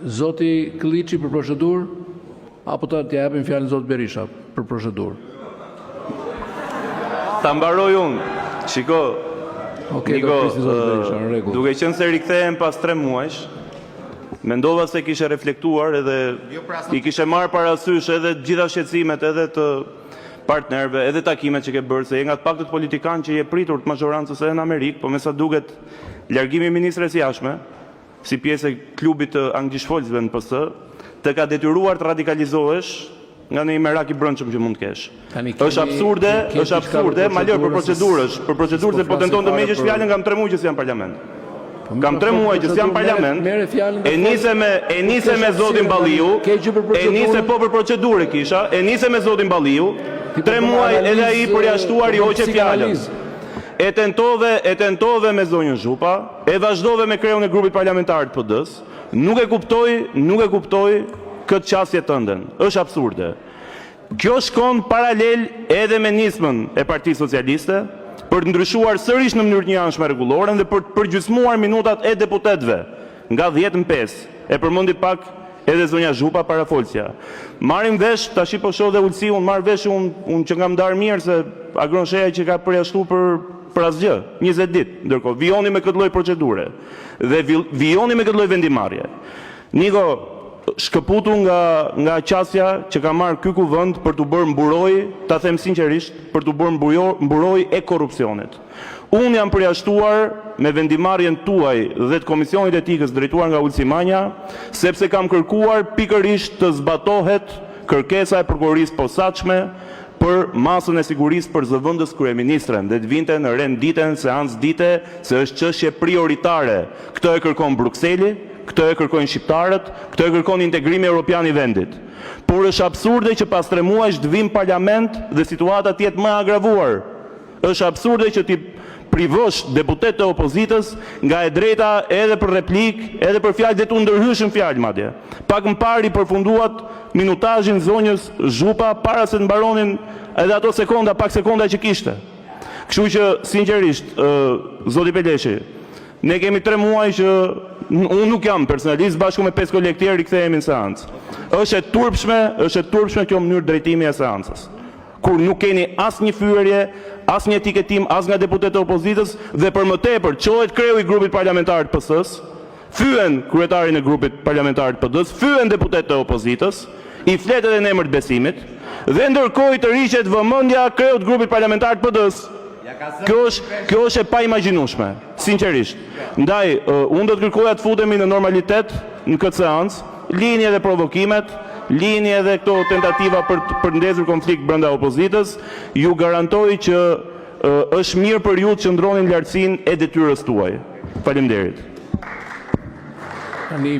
Zoti Klliçi për procedurë, apo t'ja japim fjalën Zotit Berisha për procedurë? Ta mbaroj unë. Shiko, Niko, duke qenë se rikthehem pas 3 muajsh, mendova se kishe reflektuar edhe i kishe marrë parasysh edhe gjitha shqetësimet edhe të partnerve, edhe takimet që ke bërë, se je nga të paktët politikanë që je pritur të majorancës edhe në Amerikë, po me sa duket largimi i ministres jashtme, si pjesë e klubit të anglishfolësve në PS, të ka detyruar të radikalizohesh nga një merak i brendshëm që mund të kesh. Është absurde, ma lër për procedurë se po tenton të më heqësh fjalën, kam 3 muaj që s'jam parlament. Kam 3 muaj që s'jam parlament. E nise me zotin Balliu, e nise po për procedurë kisha, e nise me zotin Balliu, 3 muaj edhe ai përjashtuar i hoqe fjalën. E tentove me zonjën Zhupa, e vazhdove me kreun e grupit parlamentar të PD-s, nuk e kuptoj këtë qasje tënden. Është absurde. Kjo shkon paralel edhe me nismën e Partisë Socialiste për të ndryshuar sërish në mënyrë të njëanshme rregulloren dhe për të përgjysmuar minutat e deputetëve nga 10 në 5. E përmendi pak edhe zonja Zhupa parafolsja. Marrim vesh, tash po shoh dhe ulësi, unë marr vesh unë që nga ndar mirë se agronsheja që ka përjashtu për asgjë, 20 ditë, ndërkohë vijoni me këtë lloj procedure dhe vijoni me këtë lloj vendimarrje. Niko, shkëputu nga qasja që ka marrë ky kuvend për të bërë mburoj, ta them sinqerisht, për të bërë mburoj e korrupsionit. Unë jam përjashtuar me vendimarrjen tuaj dhe të Komisionit Etikës drejtuar nga Ulsi Manja, sepse kam kërkuar pikërisht të zbatohet kërkesa e prokurorisë posaçme për masën e sigurisë për zëvendës kryeministren dhe të vinte në renditen, seancë dite, se është çështje prioritare. Këtë e kërkon Brukseli, këtë e kërkojnë shqiptarët, këtë e kërkon integrimi evropian i vendit. Por është absurde që pas 3 muajsh të vim parlament dhe situata të jetë më agravuar. Është absurde që ti privosh deputet të opozitës nga e drejta edhe për replik, edhe për fjalë dhe të ndërhyshën fjalë madje. Pak më parë i përfunduat minutazhin zonjës Zhupa para se të mbaronin edhe ato pak sekonda që kishte. Kështu që sinqerisht, zoti Peleshi, ne kemi 3 muaj që unë nuk jam personalist, bashku me 5 kolegë tjerë rikthehemi në seancë. Është e turpshme kjo mënyrë drejtimi e seancës. Kur nuk keni asnjë fyerje, asnjë etiketim as nga deputetët e opozitës dhe për më tepër çohet kreu i grupit parlamentar të PS-s, fyen kryetarin e grupit parlamentar të PD-s, fyen deputetët e opozitës, i flet edhe në emër të besimit dhe ndërkohë i tërhiqet vëmendja kreut të grupit parlamentar të PD-s. Kjo është e paimagjinueshme, sinqerisht. Ndaj, unë do të kërkoja të futemi në normalitet në këtë seancë, lini edhe provokimet, lini edhe këto tentativa për ndezur konflikt brenda opozitës. Ju garantoj që është mirë për ju të qëndroni në lartësinë e detyrës tuaj. Faleminderit. Tani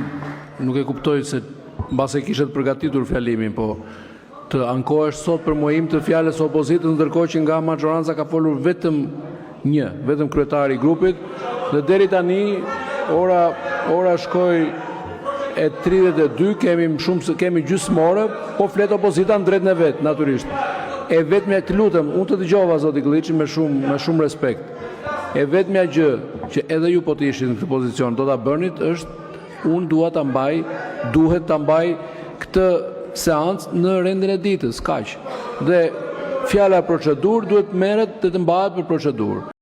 nuk e kuptoj se mbase kishe të përgatitur fjalimin, po të ankohesh sot për muajim të fjalës opozitës, ndërkohë që nga majoranca ka folur vetëm kryetari i grupit, dhe deri tani ora shkoi e 32, kemi gjysmore, po flet opozita në drejtën e vet, natyrisht. E vetmja, të lutem, unë të dëgjova zoti Klliçi me shumë respekt. E vetmja gjë që edhe ju po të ishit në këtë pozicion do ta bënit është unë duhet ta mbaj këtë seancë në rendin e ditës, kaq. Dhe fjala procedurë duhet merret dhe të mbahet për procedurë.